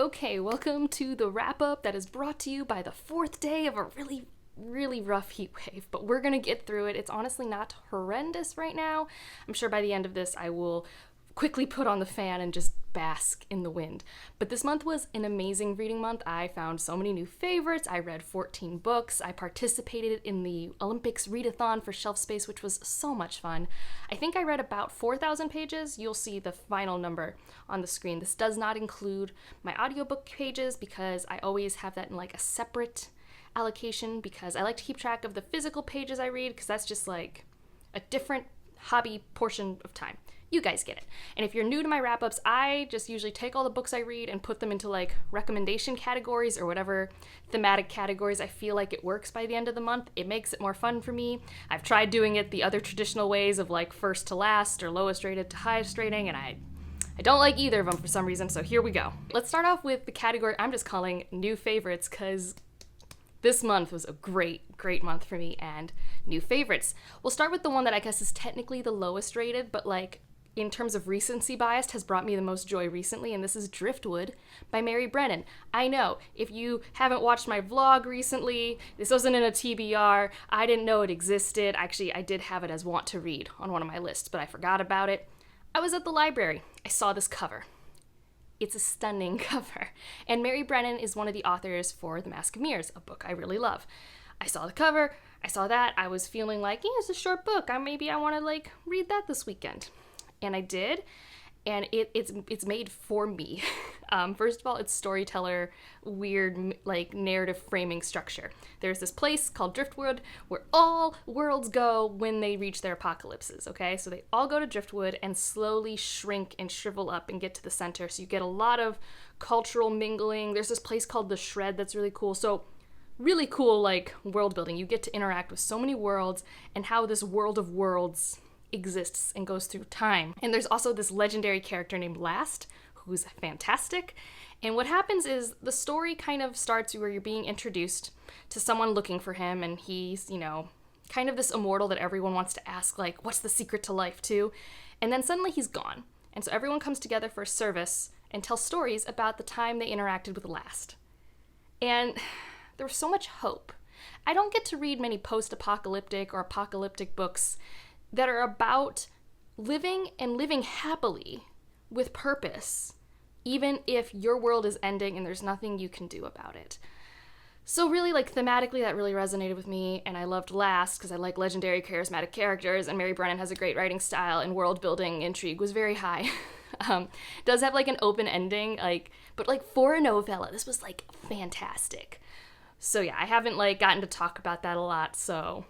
Okay, welcome to the wrap up that is brought to you by the fourth day of a really rough heat wave, but we're gonna get through it. It's honestly not horrendous right now. I'm sure by the end of this I will quickly put on the fan and just bask in the wind. But this month was an amazing reading month. I found so many new favorites. I read 14 books. I participated in the Olympics readathon for Shelf Space, which was so much fun. I think I read about 4,000 pages. You'll see the final number on the screen. This does not include my audiobook pages because I always have that in like a separate allocation because I like to keep track of the physical pages I read because that's just like a different hobby portion of time. You guys get it. And if you're new to my wrap-ups, I just usually take all the books I read and put them into like recommendation categories or whatever thematic categories I feel like it works by the end of the month. It makes it more fun for me. I've tried doing it the other traditional ways of like first to last or lowest rated to highest rating, and I don't like either of them for some reason, so here we go. Let's start off with the category I'm just calling new favorites because this month was a great month for me and new favorites. We'll start with the one that I guess is technically the lowest rated, but like in terms of recency bias has brought me the most joy recently, and this is Driftwood by Mary Brennan. I know, if you haven't watched my vlog recently, this wasn't in a TBR, I didn't know it existed. Actually, I did have it as want to read on one of my lists, but I forgot about it. I was at the library. I saw this cover. It's a stunning cover. And Mary Brennan is one of the authors for The Mask of Mirrors, a book I really love. I saw the cover, I saw that, I was feeling like, yeah, it's a short book. Maybe I want to like read that this weekend. And I did, and it's made for me. First of all, it's storyteller, weird, like, narrative framing structure. There's this place called Driftwood where all worlds go when they reach their apocalypses, okay? So they all go to Driftwood and slowly shrink and shrivel up and get to the center. So you get a lot of cultural mingling. There's this place called The Shred that's really cool. So really cool, like, world building. You get to interact with so many worlds and how this world of worlds exists and goes through time. And there's also this legendary character named Last, who's fantastic. And what happens is the story kind of starts where you're being introduced to someone looking for him, and he's, kind of this immortal that everyone wants to ask, like, what's the secret to life to? And then suddenly he's gone. And so everyone comes together for a service and tells stories about the time they interacted with Last. And there was so much hope. I don't get to read many post-apocalyptic or apocalyptic books that are about living and living happily with purpose, even if your world is ending and there's nothing you can do about it. So really, like, thematically, that really resonated with me, and I loved Last because I like legendary, charismatic characters, and Mary Brennan has a great writing style, and world-building intrigue was very high. Does have, like, an open ending, but, for a novella, this was, fantastic. So yeah, I haven't, gotten to talk about that a lot, so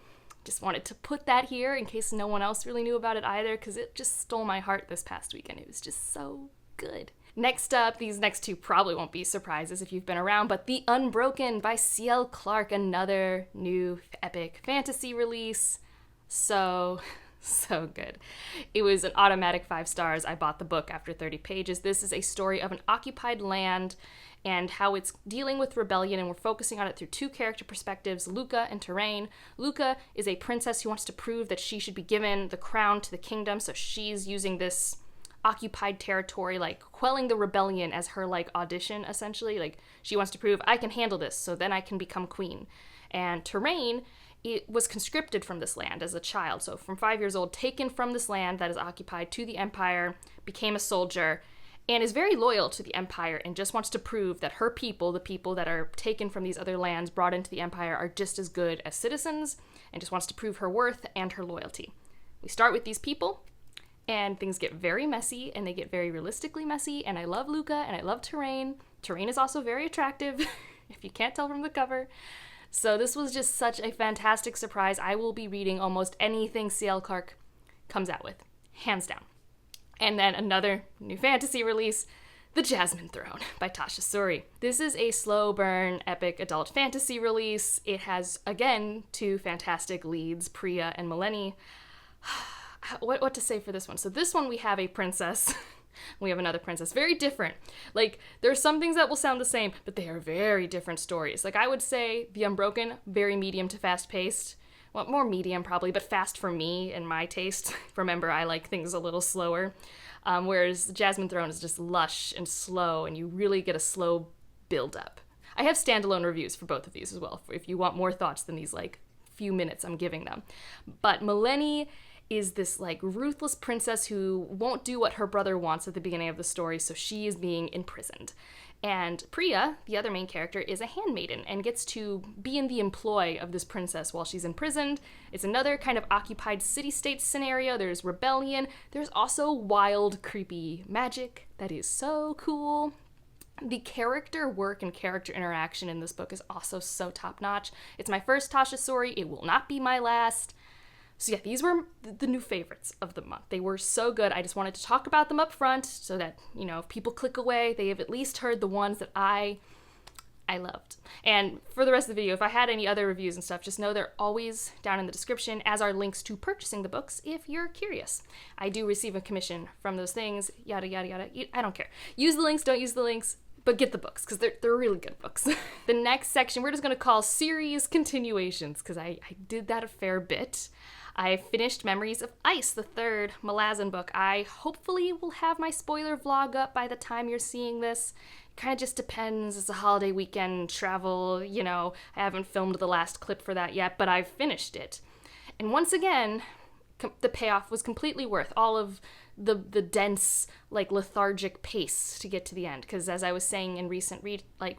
just wanted to put that here in case no one else really knew about it either, because it just stole my heart this past weekend. It was just so good. Next up, these next two probably won't be surprises if you've been around, but The Unbroken by C.L. Clarke, another new epic fantasy release. So good. It was an automatic 5 stars. I bought the book after 30 pages. This is a story of an occupied land and how it's dealing with rebellion, and we're focusing on it through 2 character perspectives, Luca and Terrain. Luca is a princess who wants to prove that she should be given the crown to the kingdom, so she's using this occupied territory, quelling the rebellion as her, audition, essentially. She wants to prove, I can handle this, so then I can become queen. And Terrain, it was conscripted from this land as a child, so from 5 years old, taken from this land that is occupied to the Empire, became a soldier, and is very loyal to the Empire and just wants to prove that her people, the people that are taken from these other lands, brought into the Empire, are just as good as citizens, and just wants to prove her worth and her loyalty. We start with these people, and things get very messy, and they get very realistically messy, and I love Luca, and I love Terrain. Terrain is also very attractive, if you can't tell from the cover. So this was just such a fantastic surprise. I will be reading almost anything C.L. Clarke comes out with, hands down. And then another new fantasy release, The Jasmine Throne by Tasha Suri. This is a slow burn, epic adult fantasy release. It has, again, 2 fantastic leads, Priya and Melanie. What to say for this one? So this one we have a princess. We have another princess. Very different. There are some things that will sound the same, but they are very different stories. I would say The Unbroken, very medium to fast-paced, well, more medium probably, but fast for me and my taste. Remember, I like things a little slower. Whereas Jasmine Throne is just lush and slow, and you really get a slow build up. I have standalone reviews for both of these as well, if you want more thoughts than these like few minutes I'm giving them. But Melanie is this like ruthless princess who won't do what her brother wants at the beginning of the story, so she is being imprisoned. And Priya, the other main character, is a handmaiden and gets to be in the employ of this princess while she's imprisoned. It's another kind of occupied city-state scenario. There's rebellion. There's also wild, creepy magic that is so cool. The character work and character interaction in this book is also so top-notch. It's my first Tasha Sori. It will not be my last. So yeah, these were the new favorites of the month. They were so good. I just wanted to talk about them up front so that, you know, if people click away, they have at least heard the ones that I loved. And for the rest of the video, if I had any other reviews and stuff, just know they're always down in the description, as are links to purchasing the books if you're curious. I do receive a commission from those things, yada, yada, yada. I don't care. Use the links, don't use the links, but get the books, because they're really good books. The next section we're just going to call series continuations, because I did that a fair bit. I finished Memories of Ice, the third Malazan book. I hopefully will have my spoiler vlog up by the time you're seeing this. It kind of just depends. It's a holiday weekend, travel, you know. I haven't filmed the last clip for that yet, but I've finished it. And once again, the payoff was completely worth all of the dense, like, lethargic pace to get to the end. Because as I was saying in recent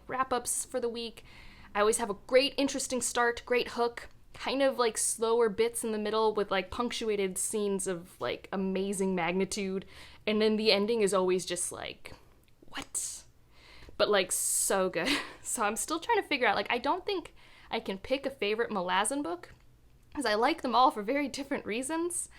wrap-ups for the week, I always have a great, interesting start, great hook, kind of like slower bits in the middle with like punctuated scenes of like amazing magnitude, and then the ending is always just like, what? But like so good. So I'm still trying to figure out, like, I don't think I can pick a favorite Malazan book, because I like them all for very different reasons.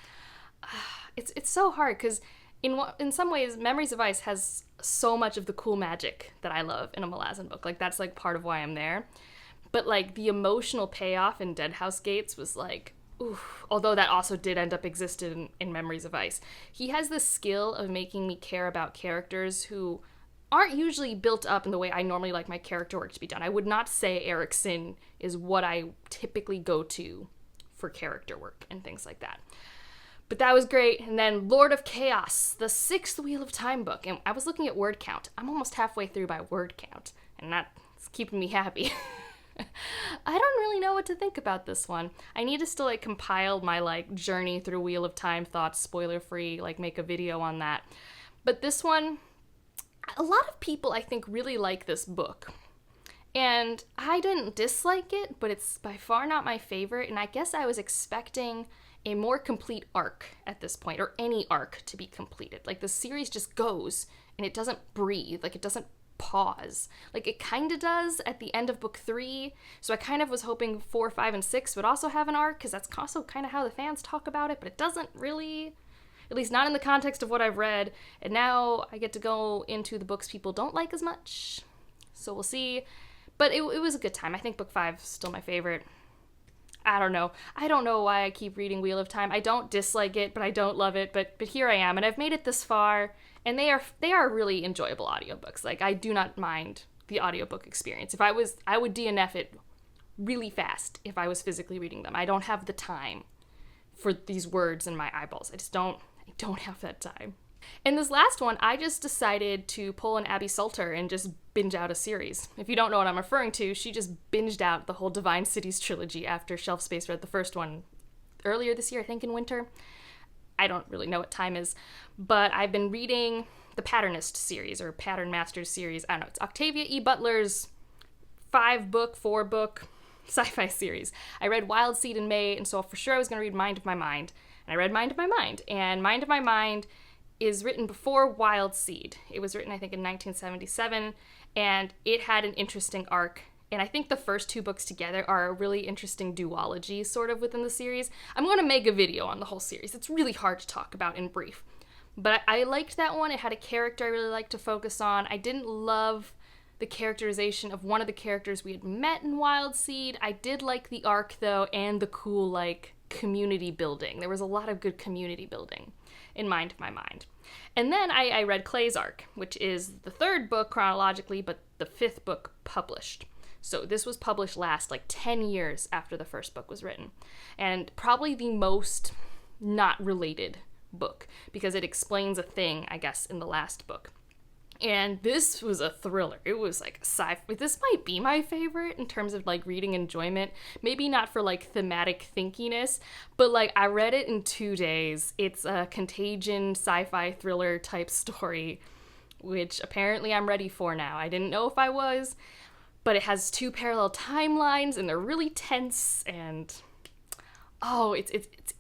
It's so hard, because in some ways Memories of Ice has so much of the cool magic that I love in a Malazan book. Like, that's like part of why I'm there. But, like, the emotional payoff in Deadhouse Gates was, like, oof. Although that also did end up existing in Memories of Ice. He has the skill of making me care about characters who aren't usually built up in the way I normally like my character work to be done. I would not say Erikson is what I typically go to for character work and things like that. But that was great. And then Lord of Chaos, the 6th Wheel of Time book. And I was looking at word count. I'm almost halfway through by word count. And that's keeping me happy. I don't really know what to think about this one. I need to still like compile my like journey through Wheel of Time thoughts, spoiler free, like make a video on that. But this one, a lot of people I think really like this book. And I didn't dislike it, but it's by far not my favorite, and I guess I was expecting a more complete arc at this point, or any arc to be completed. Like, the series just goes and it doesn't breathe, like it doesn't pause. Like, it kind of does at the end of book 3, so I kind of was hoping 4, 5, and 6 would also have an arc, because that's also kind of how the fans talk about it, but it doesn't really, at least not in the context of what I've read. And now I get to go into the books people don't like as much, so we'll see. But it was a good time. I think book 5 is still my favorite. I don't know why I keep reading Wheel of Time. I don't dislike it, but I don't love it, but here I am, and I've made it this far. And they are really enjoyable audiobooks. Like, I do not mind the audiobook experience. I would DNF it really fast if I was physically reading them. I don't have the time for these words in my eyeballs. I don't have that time. In this last one, I just decided to pull an Abby Salter and just binge out a series. If you don't know what I'm referring to, she just binged out the whole Divine Cities trilogy after Shelf Space read the first one earlier this year, I think in winter. I don't really know what time is, but I've been reading the Patternist series, or Pattern Masters series. I don't know, it's Octavia E. Butler's 4-book sci-fi series. I read Wild Seed in May, and so for sure I was going to read Mind of My Mind. And I read Mind of My Mind, and Mind of My Mind is written before Wild Seed. It was written, I think, in 1977, and it had an interesting arc. And I think the first 2 books together are a really interesting duology, sort of, within the series. I'm going to make a video on the whole series. It's really hard to talk about in brief. But I liked that one. It had a character I really liked to focus on. I didn't love the characterization of one of the characters we had met in Wild Seed. I did like the arc, though, and the cool, like, community building. There was a lot of good community building in Mind of My Mind. And then I read Clay's arc, which is the 3rd book chronologically, but the 5th book published. So this was published last like 10 years after the first book was written. And probably the most not related book, because it explains a thing, I guess, in the last book. And this was a thriller. It was like sci-fi. This might be my favorite in terms of like reading enjoyment. Maybe not for like thematic thinkiness, but like I read it in 2 days. It's a Contagion sci-fi thriller type story, which apparently I'm ready for now. I didn't know if I was, but it has 2 parallel timelines and they're really tense, and oh, it's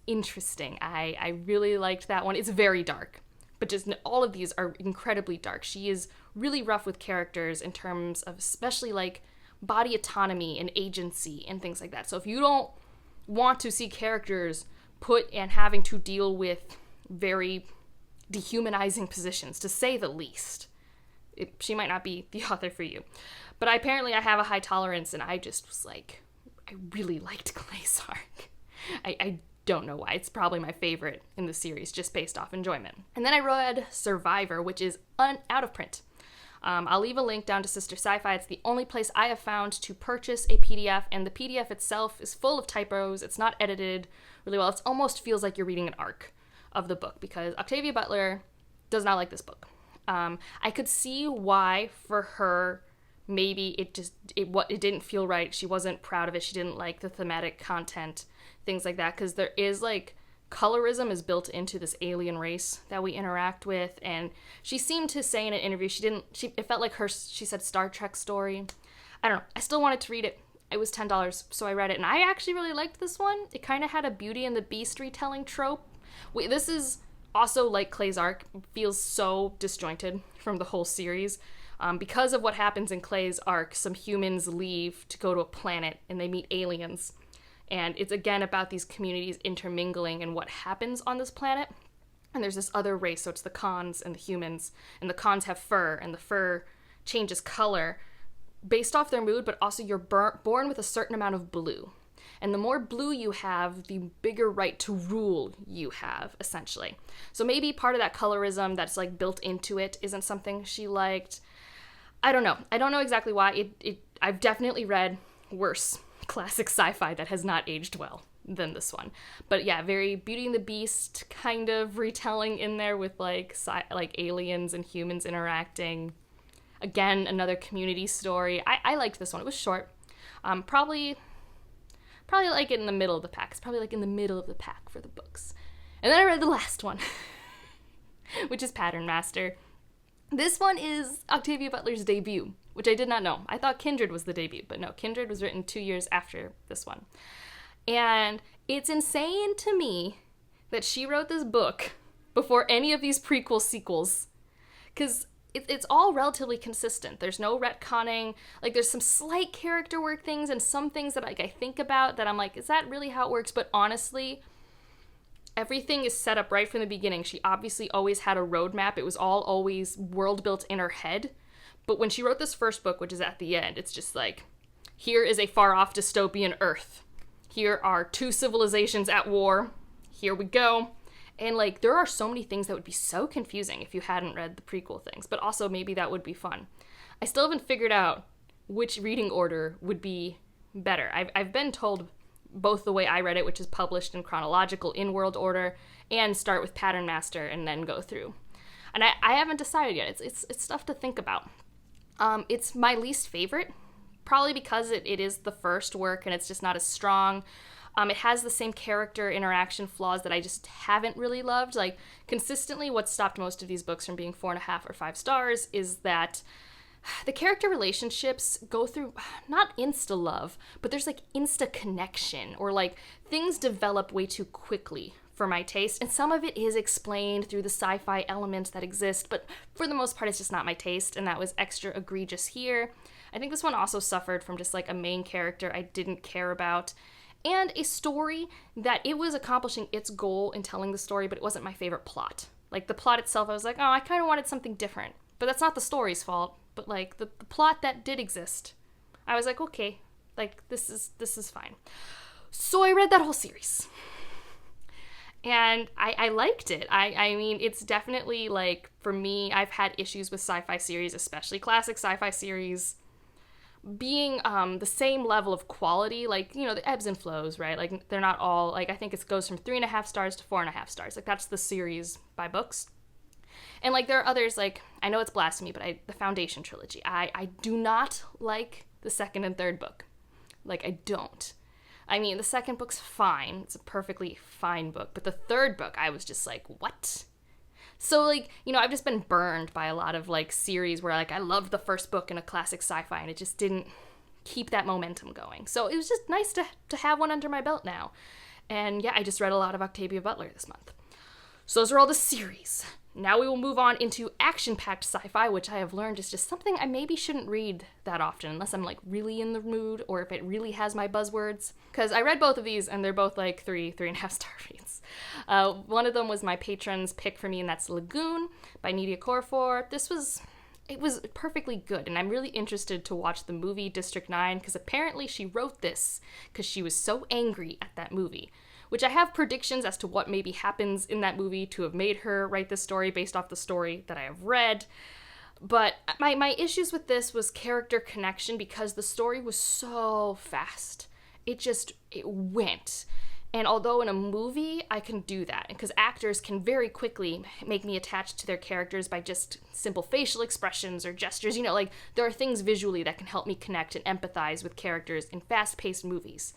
interesting. I really liked that one. It's very dark, but just all of these are incredibly dark. She is really rough with characters in terms of especially like body autonomy and agency and things like that. So if you don't want to see characters put and having to deal with very dehumanizing positions, to say the least, she might not be the author for you. But I have a high tolerance, and I just was like, I really liked Clay's arc. I don't know why. It's probably my favorite in the series, just based off enjoyment. And then I read Survivor, which is out of print. I'll leave a link down to Sister Sci-Fi. It's the only place I have found to purchase a PDF, and the PDF itself is full of typos. It's not edited really well. It almost feels like you're reading an arc of the book, because Octavia Butler does not like this book. I could see why for her maybe it didn't feel right. She wasn't proud of it. She didn't like the thematic content, things like that, because there is like colorism is built into this alien race that we interact with, and she seemed to say in an interview it felt like she said Star Trek story. I don't know. I still wanted to read it. It was $10, so I read it, and I actually really liked this one. It kind of had a Beauty and the Beast retelling trope. This is also like Clay's arc, feels so disjointed from the whole series. Because of what happens in Clay's arc, some humans leave to go to a planet and they meet aliens. And it's again about these communities intermingling and what happens on this planet. And there's this other race, so it's the Khans and the humans. And the Khans have fur, and the fur changes color based off their mood, but also you're born with a certain amount of blue. And the more blue you have, the bigger right to rule you have, essentially. So maybe part of that colorism that's like built into it isn't something she liked. I don't know. I don't know exactly why. I've definitely read worse classic sci-fi that has not aged well than this one. But yeah, very Beauty and the Beast kind of retelling in there with like aliens and humans interacting. Again, another community story. I liked this one. It was short. Probably like in the middle of the pack. It's probably like in the middle of the pack for the books. And then I read the last one, which is Pattern Master. This one is Octavia Butler's debut, which I did not know. I thought Kindred was the debut, but no, Kindred was written 2 years after this one. And it's insane to me that she wrote this book before any of these prequel sequels, because it's all relatively consistent. There's no retconning. Like, there's some slight character work things and some things that like I think about that I'm like, is that really how it works? But honestly, everything is set up right from the beginning. She obviously always had a roadmap. It was all always world built in her head. But when she wrote this first book, which is at the end, it's just like, here is a far off dystopian Earth. Here are 2 civilizations at war. Here we go. And like, there are so many things that would be so confusing if you hadn't read the prequel things, but also maybe that would be fun. I still haven't figured out which reading order would be better. I've been told both the way I read it, which is published in chronological in-world order, and start with Pattern Master and then go through. And I haven't decided yet. It's stuff to think about. It's my least favorite, probably because it is the first work and it's just not as strong. It has the same character interaction flaws that I just haven't really loved. Like, consistently what stopped most of these books from being 4.5 or 5 stars is that the character relationships go through not insta-love, but there's like insta-connection, or like things develop way too quickly for my taste. And some of it is explained through the sci-fi elements that exist, but for the most part, it's just not my taste, and that was extra egregious here. I think this one also suffered from just like a main character I didn't care about, and a story that it was accomplishing its goal in telling the story, but it wasn't my favorite plot. Like, the plot itself, I was like, oh, I kind of wanted something different. But that's not the story's fault. But like the plot that did exist, I was like, okay, like this is fine. So I read that whole series, and I liked it. I mean, it's definitely like, for me, I've had issues with sci-fi series, especially classic sci-fi series, being the same level of quality, like, you know, the ebbs and flows, right? Like, they're not all, like, I think it goes from 3.5 stars to 4.5 stars. Like, that's the series by books. And, like, there are others, like, I know it's blasphemy, but the Foundation trilogy. I do not like the second and third book. Like, I don't. I mean, the second book's fine. It's a perfectly fine book. But the third book, I was just like, what? So, like, you know, I've just been burned by a lot of, like, series where, like, I loved the first book in a classic sci-fi and it just didn't keep that momentum going. So it was just nice to have one under my belt now. And yeah, I just read a lot of Octavia Butler this month. So those are all the series. Now we will move on into action-packed sci-fi, which I have learned is just something I maybe shouldn't read that often unless I'm, like, really in the mood or if it really has my buzzwords. Because I read both of these and they're both, like, 3.5 star reads. One of them was my patron's pick for me, and that's Lagoon by Nidia Corfor. It was perfectly good, and I'm really interested to watch the movie District 9 because apparently she wrote this because she was so angry at that movie. Which I have predictions as to what maybe happens in that movie to have made her write this story based off the story that I have read. But my issues with this was character connection because the story was so fast. It went. And although in a movie, I can do that, because actors can very quickly make me attached to their characters by just simple facial expressions or gestures. You know, like, there are things visually that can help me connect and empathize with characters in fast-paced movies.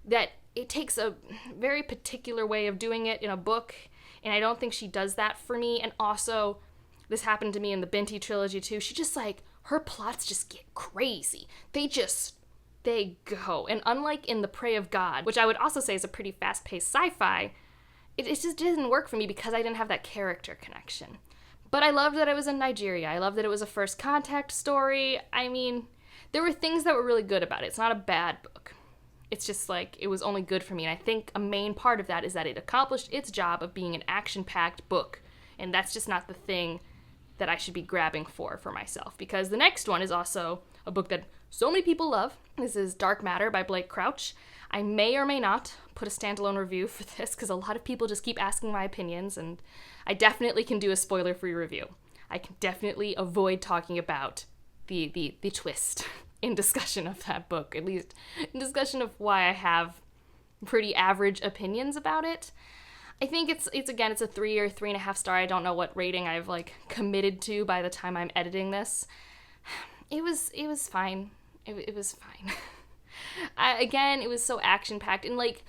That it takes a very particular way of doing it in a book, and I don't think she does that for me. And also, this happened to me in the Binti trilogy too. She just, like, her plots just get crazy. They go. And unlike in The Prey of God, which I would also say is a pretty fast-paced sci-fi, it just didn't work for me because I didn't have that character connection. But I loved that it was in Nigeria. I loved that it was a first contact story. I mean, there were things that were really good about it. It's not a bad book. It's just, like, it was only good for me. And I think a main part of that is that it accomplished its job of being an action-packed book. And that's just not the thing that I should be grabbing for myself. Because the next one is also a book that so many people love. This is Dark Matter by Blake Crouch. I may or may not put a standalone review for this because a lot of people just keep asking my opinions, and I definitely can do a spoiler-free review. I can definitely avoid talking about the twist in discussion of that book, at least in discussion of why I have pretty average opinions about it. I think it's a 3 or 3.5 star. I don't know what rating I've, like, committed to by the time I'm editing this. It was fine. It was fine. Again, it was so action-packed, and, like,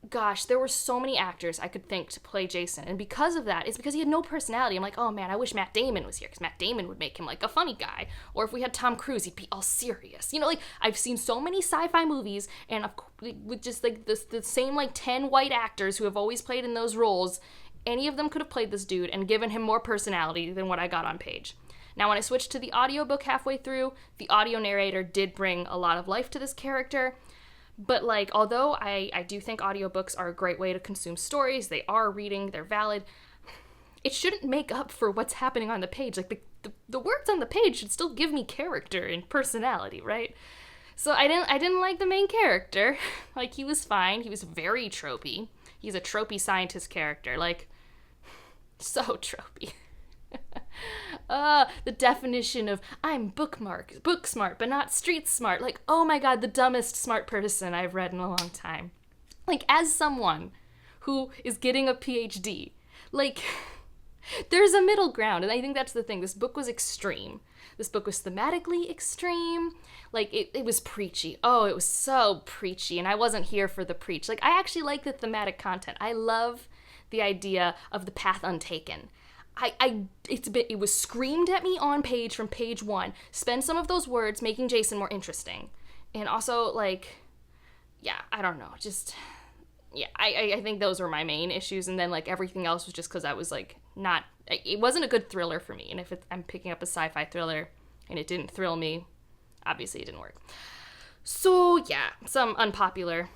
gosh, there were so many actors I could think to play Jason, and because of that, it's because he had no personality. I'm like, oh man, I wish Matt Damon was here, because Matt Damon would make him, like, a funny guy. Or if we had Tom Cruise, he'd be all serious. You know, like, I've seen so many sci-fi movies, and with just, like, the same, like, 10 white actors who have always played in those roles, any of them could have played this dude and given him more personality than what I got on page. Now, when I switched to the audiobook halfway through, the audio narrator did bring a lot of life to this character. But, like, although I do think audiobooks are a great way to consume stories, they are reading, they're valid, it shouldn't make up for what's happening on the page. Like, the words on the page should still give me character and personality, right? So I didn't like the main character. Like, he was fine. He was very tropey. He's a tropey scientist character. Like, so tropey. The definition of I'm book smart, but not street smart. Like, oh my god, the dumbest smart person I've read in a long time. Like, as someone who is getting a PhD, like, there's a middle ground, and I think that's the thing. This book was extreme. This book was thematically extreme. Like, it was preachy. Oh, it was so preachy, and I wasn't here for the preach. Like, I actually like the thematic content. I love the idea of the path untaken. It was screamed at me on page from page 1. Spend some of those words making Jason more interesting. And also, like, yeah, I don't know. Just, yeah, I think those were my main issues. And then, like, everything else was just because I was, like, it wasn't a good thriller for me. And if I'm picking up a sci-fi thriller and it didn't thrill me, obviously it didn't work. So, yeah, some unpopular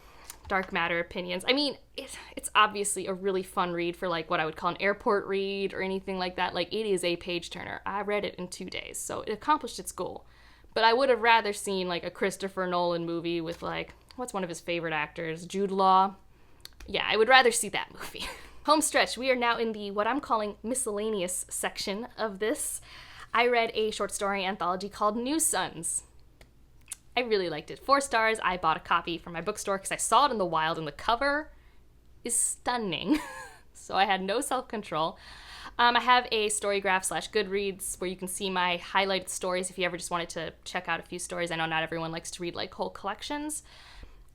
Dark Matter opinions. I mean, it's obviously a really fun read for, like, what I would call an airport read or anything like that. Like, it is a page turner. I read it in 2 days, so it accomplished its goal. But I would have rather seen, like, a Christopher Nolan movie with, like, what's one of his favorite actors? Jude Law. Yeah, I would rather see that movie. Home stretch. We are now in the what I'm calling miscellaneous section of this. I read a short story anthology called New Sons. I really liked it. 4 stars. I bought a copy from my bookstore because I saw it in the wild, and the cover is stunning. So I had no self-control. I have a Storygraph / Goodreads where you can see my highlighted stories if you ever just wanted to check out a few stories. I know not everyone likes to read like whole collections.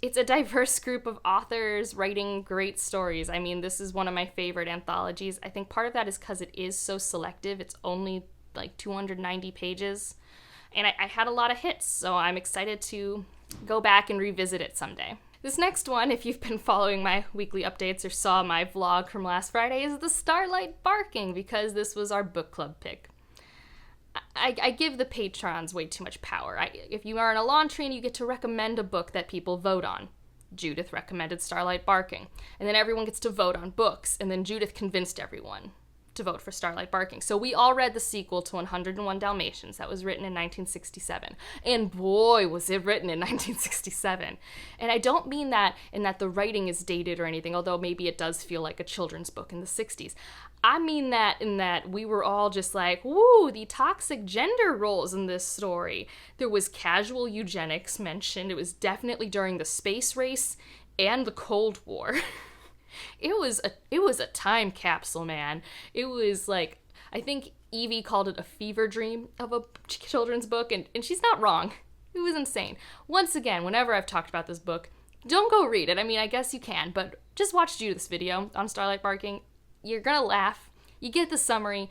It's a diverse group of authors writing great stories. I mean, this is one of my favorite anthologies. I think part of that is because it is so selective. It's only like 290 pages. And I had a lot of hits, so I'm excited to go back and revisit it someday. This next one, if you've been following my weekly updates or saw my vlog from last Friday, is The Starlight Barking, because this was our book club pick. I give the patrons way too much power. If you are an Elantриan, you get to recommend a book that people vote on. Judith recommended Starlight Barking. And then everyone gets to vote on books, and then Judith convinced everyone to vote for Starlight Barking. So we all read the sequel to 101 Dalmatians that was written in 1967. And boy, was it written in 1967. And I don't mean that in that the writing is dated or anything, although maybe it does feel like a children's book in the 60s. I mean that in that we were all just like, woo, the toxic gender roles in this story. There was casual eugenics mentioned. It was definitely during the space race and the Cold War. It was a time capsule, man. It was like, I think Evie called it a fever dream of a children's book, and she's not wrong. It was insane. Once again, whenever I've talked about this book, don't go read it. I mean, I guess you can, but just watch Judith's video on Starlight Barking. You're gonna laugh. You get the summary,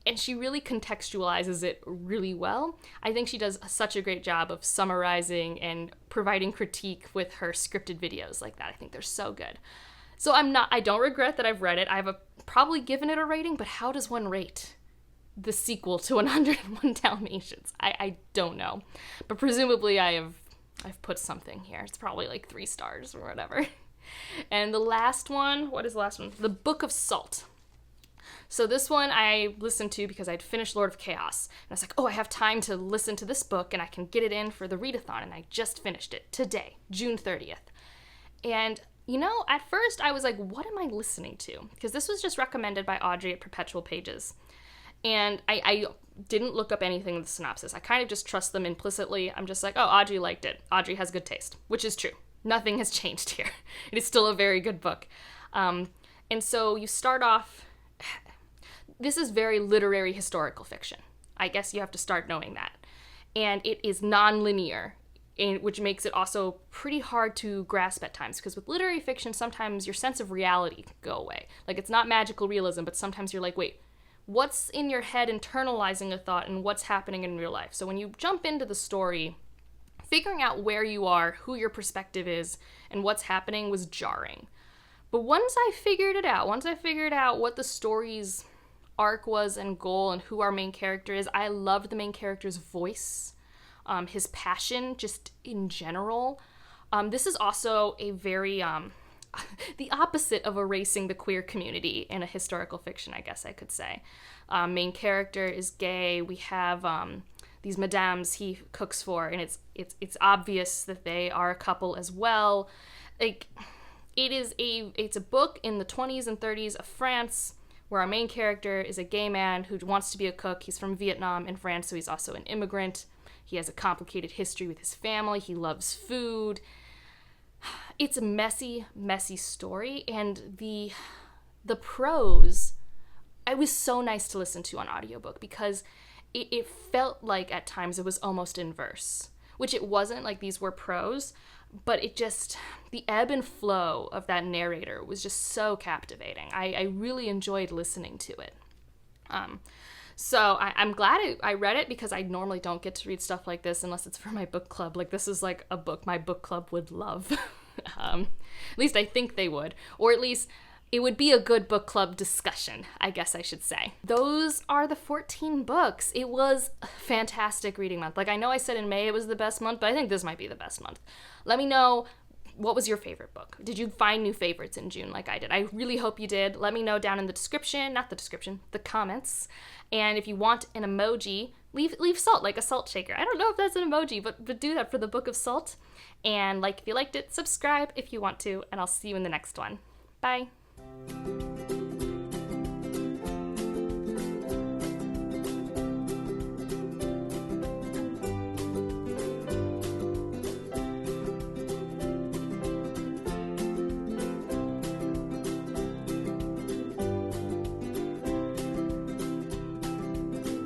and she really contextualizes it really well. I think she does such a great job of summarizing and providing critique with her scripted videos like that. I think they're so good. So I don't regret that I've read it. I've probably given it a rating, but how does one rate the sequel to 101 Dalmatians? I don't know. But presumably I've put something here. It's probably like 3 stars or whatever. And the last one, what is the last one? The Book of Salt. So this one I listened to because I'd finished Lord of Chaos. And I was like, oh, I have time to listen to this book and I can get it in for the readathon. And I just finished it today, June 30th. And you know, at first I was like, what am I listening to? Because this was just recommended by Audrey at Perpetual Pages. And I didn't look up anything in the synopsis. I kind of just trust them implicitly. I'm just like, oh, Audrey liked it. Audrey has good taste, which is true. Nothing has changed here. It is still a very good book. And so you start off, this is very literary historical fiction. I guess you have to start knowing that. And it is non-linear, which makes it also pretty hard to grasp at times, because with literary fiction, sometimes your sense of reality can go away. Like, it's not magical realism, but sometimes you're like, wait, what's in your head internalizing a thought and what's happening in real life? So when you jump into the story, figuring out where you are, who your perspective is, and what's happening was jarring. But once I figured out what the story's arc was and goal and who our main character is, I loved the main character's voice. His passion, just in general. This is also a very, the opposite of erasing the queer community in a historical fiction, I guess I could say. Main character is gay. We have these madames he cooks for, and it's obvious that they are a couple as well. Like, it's a book in the 20s and 30s of France, where our main character is a gay man who wants to be a cook. He's from Vietnam and France, so he's also an immigrant. He has a complicated history with his family. He loves food. It's a messy, messy story. And the prose, it was so nice to listen to on audiobook because it felt like at times it was almost in verse, which it wasn't. Like, these were prose, but it just, the ebb and flow of that narrator was just so captivating. I really enjoyed listening to it. So I'm glad I read it, because I normally don't get to read stuff like this unless it's for my book club. Like, this is like a book my book club would love. At least I think they would. Or at least it would be a good book club discussion, I guess I should say. Those are the 14 books. It was a fantastic reading month. Like, I know I said in May it was the best month, but I think this might be the best month. Let me know, what was your favorite book? Did you find new favorites in June like I did? I really hope you did. Let me know down in the comments. And if you want an emoji, leave salt, like a salt shaker. I don't know if that's an emoji, but do that for the Book of Salt. And like if you liked it, subscribe if you want to, and I'll see you in the next one. Bye.